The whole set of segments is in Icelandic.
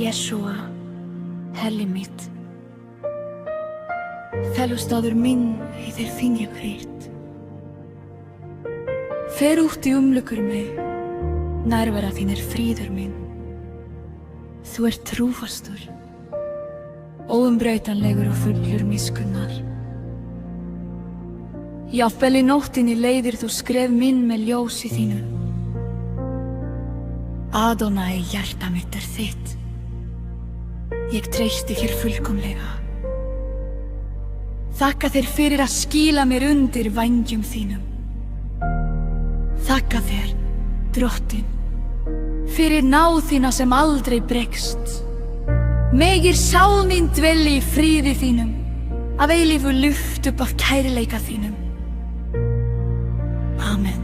Jesúa, helli mitt, fellustaður minn í þér finn ég hvíld. Fer út í umlukur mig, nærvera þín fríður minn. Þú ert trúfastur, óumbreytanlegur og fullur miskunnar. Jafnvel í nóttinni leiðir þú skref minn með ljósi þínu. Adonai, hjarta mitt þitt. Ég treysti þér fullkomlega. Þakka þér fyrir að skýla mér undir vængjum þínum. Þakka þér, Drottinn, fyrir náð þína sem aldrei bregst. Megir sál mín dvelli í fríði þínum, af eilífu luft upp af kærleika þínum. Amen.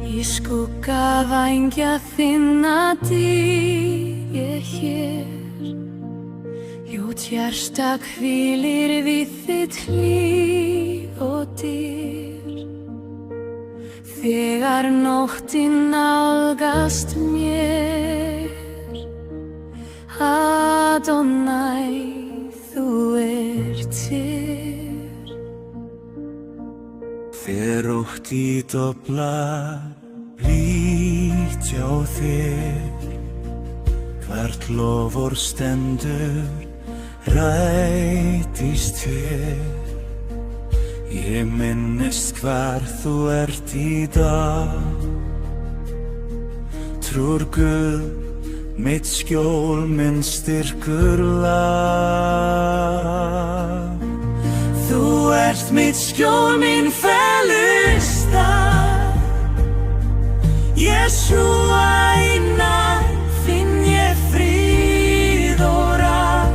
Í skugga vængja þinna dýr ég hér, ljót hjarta hvílir við þitt hlýð og dyr. Þegar nóttin nálgast mér, Adonai, þú ert til. Þegar ótti doflar blítt hjá þér, hvert lofur stendur rætist þér. Ég minnist hvar þú ert í dag, trúr Guð, mitt skjól, minn styrkur lag. Þú ert mitt skjól, minn felustað, Jesúa, í náð finn ég fríð og rá.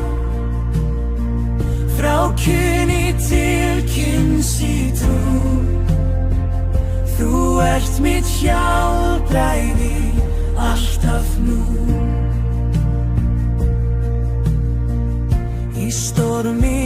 Frá kyni til kyns í trú, þú ert mitt hjálpræði alltaf nú. Í stormi